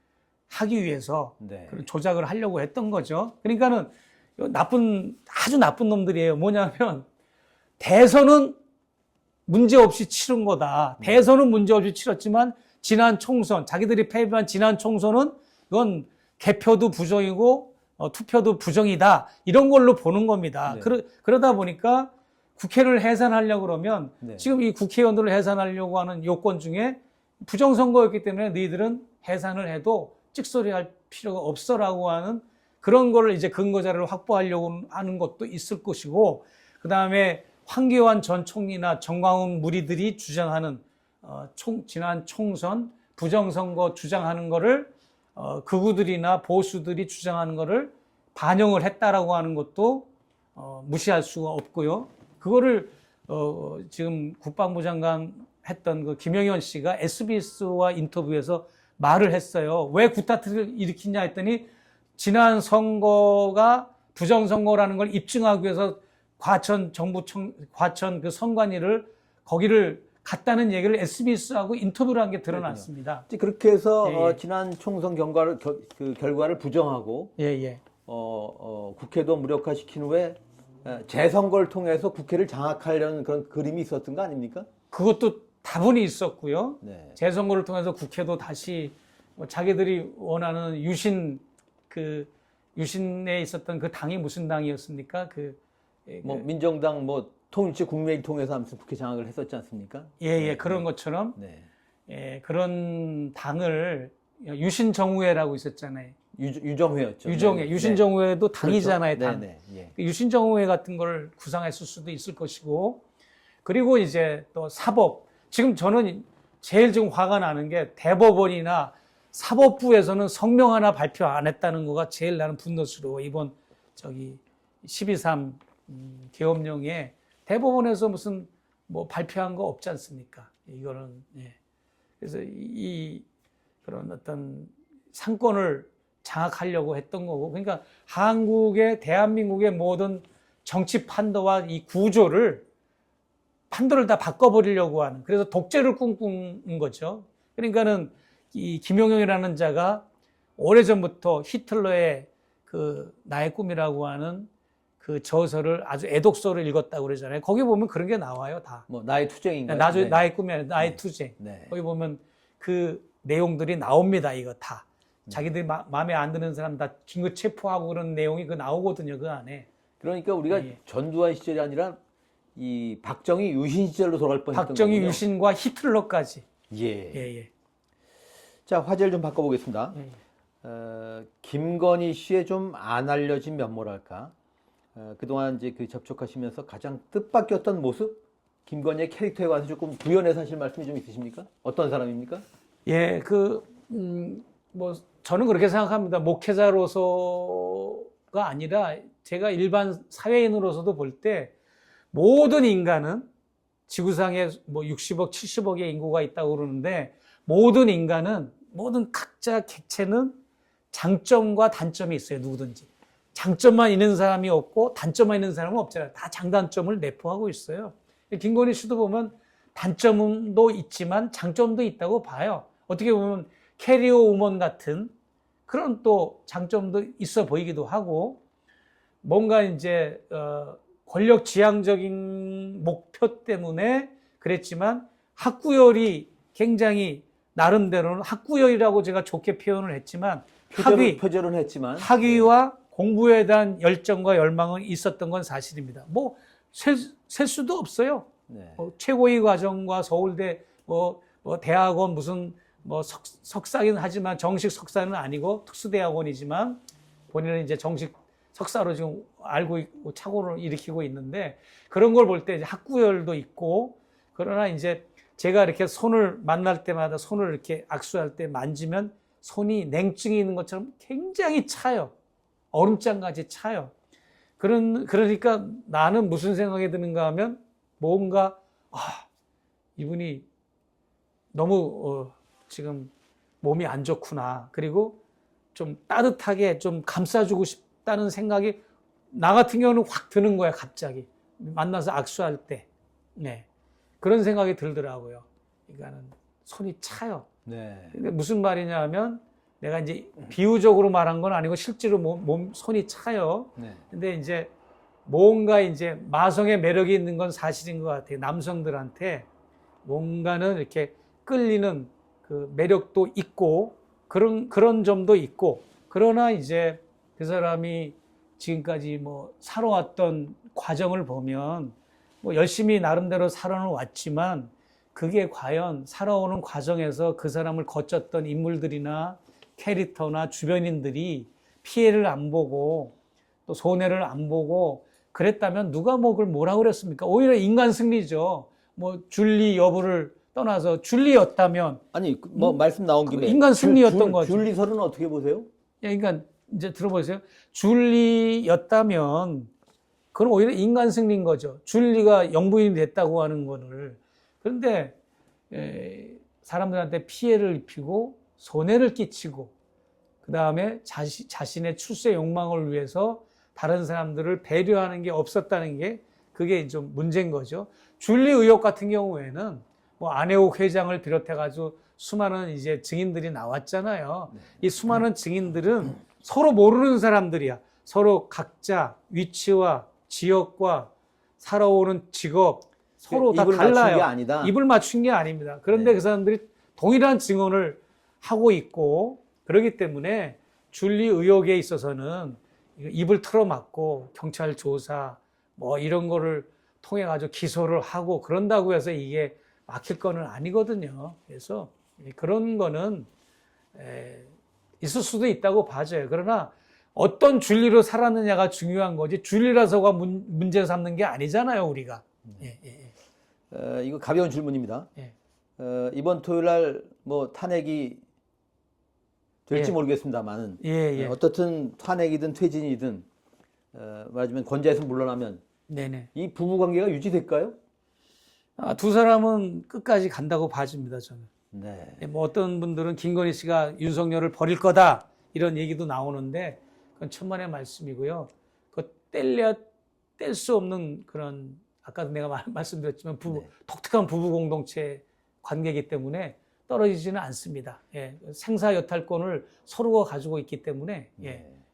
Speaker 2: 하기 위해서
Speaker 1: 네.
Speaker 2: 그런 조작을 하려고 했던 거죠. 그러니까는 아주 나쁜 놈들이에요. 뭐냐면 대선은 문제없이 치른 거다. 대선은 문제없이 치렀지만 지난 총선, 자기들이 패배한 지난 총선은 이건 개표도 부정이고 투표도 부정이다. 이런 걸로 보는 겁니다.
Speaker 1: 네.
Speaker 2: 그러다 보니까 국회를 해산하려고 그러면
Speaker 1: 네.
Speaker 2: 지금 이 국회의원들을 해산하려고 하는 요건 중에 부정선거였기 때문에 너희들은 해산을 해도 찍소리할 필요가 없어라고 하는 그런 거를 이제 근거 자료를 확보하려고 하는 것도 있을 것이고, 그 다음에 황교안 전 총리나 정광훈 무리들이 주장하는 지난 총선 부정선거 주장하는 거를 극우들이나 보수들이 주장하는 거를 반영을 했다라고 하는 것도 무시할 수가 없고요. 그거를 지금 국방부 장관 했던 그 김영현 씨가 SBS와 인터뷰에서 말을 했어요. 왜 구타트를 일으키냐 했더니 지난 선거가 부정선거라는 걸 입증하기 위해서 과천 그 선관위를 거기를 갔다는 얘기를 SBS하고 인터뷰를 한 게 드러났습니다.
Speaker 1: 이제 그렇게 해서
Speaker 2: 예, 예.
Speaker 1: 지난 총선 그 결과를 부정하고
Speaker 2: 예, 예.
Speaker 1: 국회도 무력화시킨 후에 재선거를 통해서 국회를 장악하려는 그런 그림이 있었던 거 아닙니까?
Speaker 2: 그것도 다분히 있었고요.
Speaker 1: 네.
Speaker 2: 재선거를 통해서 국회도 다시 뭐 자기들이 원하는 유신에 있었던 그 당이 무슨 당이었습니까?
Speaker 1: 뭐 민정당 뭐 통일치 국민회의 통해서 아무튼 국회 장악을 했었지 않습니까?
Speaker 2: 예, 그런 것처럼
Speaker 1: 네.
Speaker 2: 그런 당을 유신정우회라고 있었잖아요.
Speaker 1: 유정회였죠.
Speaker 2: 유정회,
Speaker 1: 네.
Speaker 2: 유신정우회도 당이잖아요.
Speaker 1: 그렇죠.
Speaker 2: 당.
Speaker 1: 네, 네.
Speaker 2: 그 유신정우회 같은 걸 구상했을 수도 있을 것이고, 그리고 이제 또 사법. 지금 저는 제일 지금 화가 나는 게 대법원이나 사법부에서는 성명 하나 발표 안 했다는 거가 제일 나는 분노스러워. 이번 12.3 계엄령에 대법원에서 무슨 뭐 발표한 거 없지 않습니까? 이거는 그래서 그런 어떤 상권을 장악하려고 했던 거고, 그러니까 대한민국의 모든 정치 판도와 이 판도를 다 바꿔버리려고 하는, 그래서 독재를 꿈꾸는 거죠. 그러니까는 이 김용영이라는 자가 오래전부터 히틀러의 그 나의 꿈이라고 하는 그 저서를 아주 애독서를 읽었다고 그러잖아요. 거기 보면 그런 게 나와요, 다.
Speaker 1: 뭐 나의 투쟁인가요?
Speaker 2: 나의 꿈이 아니라 나의 투쟁.
Speaker 1: 네.
Speaker 2: 거기 보면 그 내용들이 나옵니다, 이거 다. 자기들이 마음에 안 드는 사람 다 증거 체포하고 그런 내용이 나오거든요, 그 안에.
Speaker 1: 그러니까 우리가 전두환 시절이 아니라 이 박정희 유신 시절로 돌아갈 뻔했던
Speaker 2: 박정희
Speaker 1: 거군요.
Speaker 2: 유신과 히틀러까지.
Speaker 1: 예. 자, 화제를 좀 바꿔보겠습니다. 김건희 씨의 좀 안 알려진 면모랄까. 그동안 이제 접촉하시면서 가장 뜻밖이었던 모습, 김건희의 캐릭터에 관해서 조금 구현해서 하실 말씀이 좀 있으십니까? 어떤 사람입니까?
Speaker 2: 예, 뭐 저는 그렇게 생각합니다. 목회자로서가 아니라 제가 일반 사회인으로서도 볼 때 모든 인간은 지구상에 뭐 60억, 70억의 인구가 있다고 그러는데 모든 인간은 모든 각자 객체는 장점과 단점이 있어요. 누구든지. 장점만 있는 사람이 없고 단점만 있는 사람은 없잖아요. 다 장단점을 내포하고 있어요. 김건희 씨도 보면 단점도 있지만 장점도 있다고 봐요. 어떻게 보면 캐리어 우먼 같은 그런 또 장점도 있어 보이기도 하고, 뭔가 이제 권력 지향적인 목표 때문에 그랬지만 학구열이 굉장히 나름대로는 학구열이라고 제가 좋게 표현을 했지만
Speaker 1: 표절은 했지만
Speaker 2: 학위와 공부에 대한 열정과 열망은 있었던 건 사실입니다. 뭐 셀 수도 없어요.
Speaker 1: 네.
Speaker 2: 최고위 과정과 서울대 대학원 무슨 석사긴 하지만 정식 석사는 아니고 특수대학원이지만 본인은 이제 정식 석사로 지금 알고 있고 착오를 일으키고 있는데, 그런 걸 볼 때 학구열도 있고, 그러나 이제 제가 이렇게 손을 만날 때마다 손을 이렇게 악수할 때 만지면 손이 냉증이 있는 것처럼 굉장히 차요. 얼음장같이 차요. 그러니까 나는 무슨 생각이 드는가 하면 뭔가 이분이 너무 지금 몸이 안 좋구나. 그리고 좀 따뜻하게 좀 감싸주고 싶다는 생각이 나 같은 경우는 확 드는 거야, 갑자기. 만나서 악수할 때. 네. 그런 생각이 들더라고요. 그러니까는 손이 차요.
Speaker 1: 네.
Speaker 2: 근데 무슨 말이냐 하면 내가 이제 비유적으로 말한 건 아니고 실제로 손이 차요.
Speaker 1: 네.
Speaker 2: 근데 이제 뭔가 이제 마성의 매력이 있는 건 사실인 것 같아요. 남성들한테 뭔가는 이렇게 끌리는 그 매력도 있고 그런 점도 있고, 그러나 이제 그 사람이 지금까지 뭐 살아왔던 과정을 보면 뭐 열심히 나름대로 살아는 왔지만 그게 과연 살아오는 과정에서 그 사람을 거쳤던 인물들이나 캐릭터나 주변인들이 피해를 안 보고 또 손해를 안 보고 그랬다면 누가 그걸 뭐라고 그랬습니까? 오히려 인간 승리죠. 뭐 줄리 여부를 떠나서 줄리였다면,
Speaker 1: 아니 뭐 말씀 나온 김에
Speaker 2: 인간 승리였던 거죠.
Speaker 1: 줄리설은 어떻게 보세요?
Speaker 2: 그러니까 이제 들어보세요. 줄리였다면 그건 오히려 인간 승리인 거죠. 줄리가 영부인이 됐다고 하는 거를. 그런데 사람들한테 피해를 입히고 손해를 끼치고 그 다음에 자신의 출세 욕망을 위해서 다른 사람들을 배려하는 게 없었다는 게 그게 좀 문제인 거죠. 줄리 의혹 같은 경우에는 뭐 안혜욱 회장을 비롯해가지고 수많은 이제 증인들이 나왔잖아요. 이 수많은 증인들은 서로 모르는 사람들이야. 서로 각자 위치와 지역과 살아오는 직업 서로 다
Speaker 1: 입을 맞춘
Speaker 2: 달라요.
Speaker 1: 게 아니다.
Speaker 2: 입을 맞춘 게 아닙니다. 그런데
Speaker 1: 네.
Speaker 2: 그 사람들이 동일한 증언을 하고 있고 그렇기 때문에 줄리 의혹에 있어서는 입을 틀어막고 경찰 조사 뭐 이런 거를 통해 가지고 기소를 하고 그런다고 해서 이게 막힐 거는 아니거든요. 그래서 그런 거는 있을 수도 있다고 봐져요. 그러나 어떤 줄리로 살았느냐가 중요한 거지 줄리라서가 문제 삼는 게 아니잖아요, 우리가.
Speaker 1: 이거 가벼운 질문입니다.
Speaker 2: 예.
Speaker 1: 이번 토요일 날 뭐 탄핵이 될지
Speaker 2: 예.
Speaker 1: 모르겠습니다만은
Speaker 2: 예.
Speaker 1: 어떻든 탄핵이든 퇴진이든 말하자면 권좌에서 물러나면
Speaker 2: 네네.
Speaker 1: 이 부부 관계가 유지될까요?
Speaker 2: 두 사람은 끝까지 간다고 봐집니다, 저는.
Speaker 1: 네.
Speaker 2: 뭐 어떤 분들은 김건희 씨가 윤석열을 버릴 거다 이런 얘기도 나오는데 그건 천만의 말씀이고요. 그 뗄 수 없는 그런 아까도 내가 말씀드렸지만 독특한 부부 공동체 관계이기 때문에 떨어지지는 않습니다. 예, 생사여탈권을 서로가 가지고 있기 때문에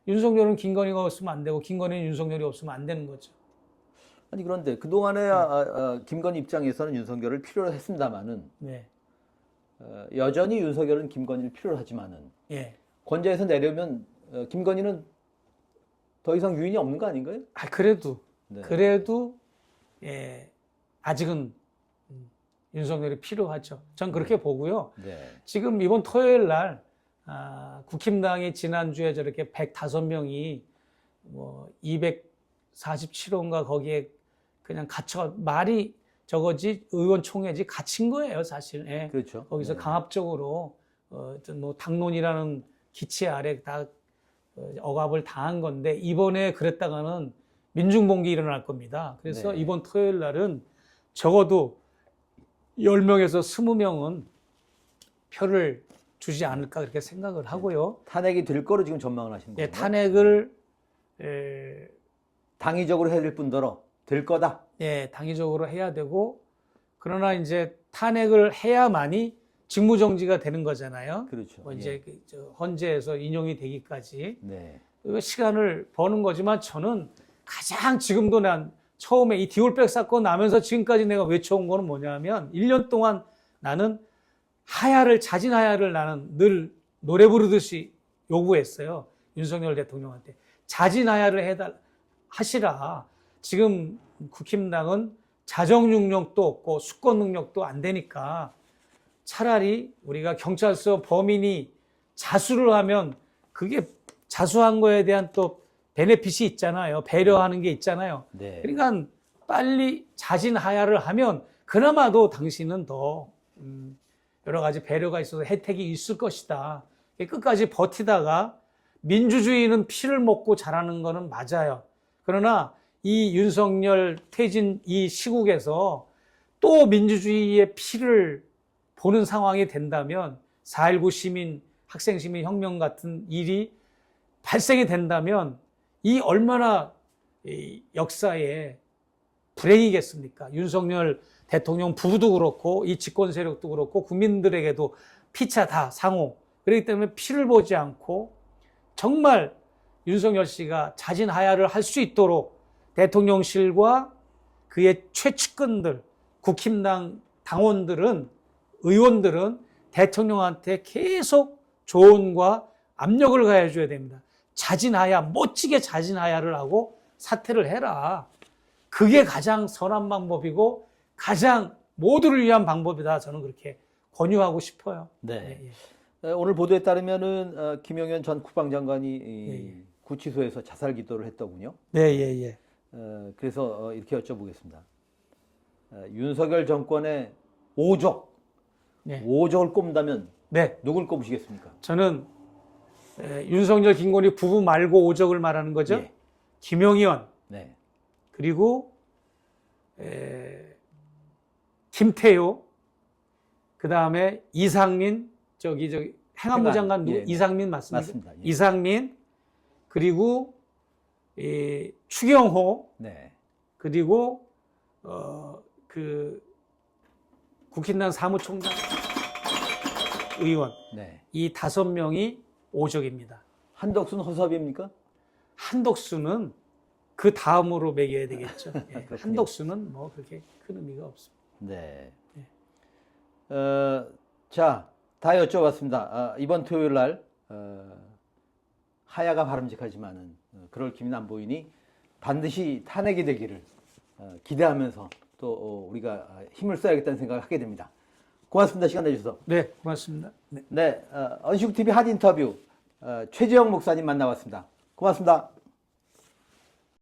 Speaker 2: 윤석열은 김건희가 없으면 안 되고 김건희는 윤석열이 없으면 안 되는 거죠.
Speaker 1: 아니 그런데 그동안에 김건희 입장에서는 윤석열을 필요로 했습니다만은 여전히 윤석열은 김건희를 필요로 하지만은 권좌에서 내려면 김건희는 더 이상 유인이 없는 거 아닌가요?
Speaker 2: 그래도 아직은 윤석열이 필요하죠. 전 그렇게 보고요. 지금 이번 토요일 날 국힘당이 지난주에 저렇게 105명이 뭐 247호인가 거기에 그냥 말이 저거지 의원총회지 갇힌 거예요, 사실.
Speaker 1: 그렇죠.
Speaker 2: 거기서 강압적으로 뭐 당론이라는 기치 아래 다 억압을 당한 건데 이번에 그랬다가는 민중봉기 일어날 겁니다. 그래서 이번 토요일 날은 적어도 10명에서 20명은 표를 주지 않을까 그렇게 생각을 하고요.
Speaker 1: 탄핵이 될 거로 지금 전망을 하시는 거예요?
Speaker 2: 탄핵을
Speaker 1: 당위적으로 해야 될 뿐더러 될 거다.
Speaker 2: 당위적으로 해야 되고 그러나 이제 탄핵을 해야만이 직무정지가 되는 거잖아요.
Speaker 1: 그렇죠.
Speaker 2: 이제 헌재에서 인용이 되기까지 시간을 버는 거지만 저는 가장 지금도 난 처음에 이 디올백 사건 나면서 지금까지 내가 외쳐온 거는 뭐냐면 1년 동안 나는 자진 하야를 나는 늘 노래 부르듯이 요구했어요. 윤석열 대통령한테. 자진 하야를 하시라. 지금 국힘당은 자정 능력도 없고 수권 능력도 안 되니까 차라리 우리가 경찰서 범인이 자수를 하면 그게 자수한 거에 대한 또 베네핏이 있잖아요. 배려하는 게 있잖아요. 그러니까 빨리 자진 하야를 하면 그나마도 당신은 더 여러 가지 배려가 있어서 혜택이 있을 것이다. 끝까지 버티다가 민주주의는 피를 먹고 자라는 거는 맞아요. 그러나 이 윤석열 퇴진 이 시국에서 또 민주주의의 피를 보는 상황이 된다면 4.19 시민, 학생 시민 혁명 같은 일이 발생이 된다면 이 얼마나 역사의 불행이겠습니까? 윤석열 대통령 부부도 그렇고 이 집권 세력도 그렇고 국민들에게도 피차 다 상호. 그렇기 때문에 피를 보지 않고 정말 윤석열 씨가 자진 하야를 할 수 있도록 대통령실과 그의 최측근들, 국힘당 당원들은 의원들은 대통령한테 계속 조언과 압력을 가해줘야 됩니다. 자진하야, 멋지게 자진하야를 하고 사퇴를 해라. 그게 가장 선한 방법이고 가장 모두를 위한 방법이다. 저는 그렇게 권유하고 싶어요.
Speaker 1: 오늘 보도에 따르면은 김영현 전 국방장관이 구치소에서 자살 기도를 했더군요. 그래서 이렇게 여쭤보겠습니다. 윤석열 정권의 5적을 꼽는다면 누굴 꼽으시겠습니까?
Speaker 2: 저는 윤석열, 김건희 부부 말고 5적을 말하는 거죠. 김영현, 그리고 김태효, 그 다음에 이상민, 행안부 장관 이상민 맞습니까? 이상민, 그리고 추경호, 그리고 국힘당 사무총장, 의원
Speaker 1: 네.
Speaker 2: 이 5명이 오적입니다.
Speaker 1: 한덕수는 허수아비입니까?
Speaker 2: 한덕수는 그 다음으로 매겨야 되겠죠. 예,
Speaker 1: 그렇군요.
Speaker 2: 한덕수는 뭐 그렇게 큰 의미가 없습니다.
Speaker 1: 네. 자, 다 여쭤봤습니다. 이번 토요일 날 하야가 바람직하지만은 그럴 기미는 안 보이니 반드시 탄핵이 되기를 기대하면서 또 우리가 힘을 써야겠다는 생각을 하게 됩니다. 고맙습니다. 시간 내주셔서.
Speaker 2: 네, 고맙습니다. 네.
Speaker 1: 네, 언식TV 핫 인터뷰 최재형 목사님 만나봤습니다. 고맙습니다.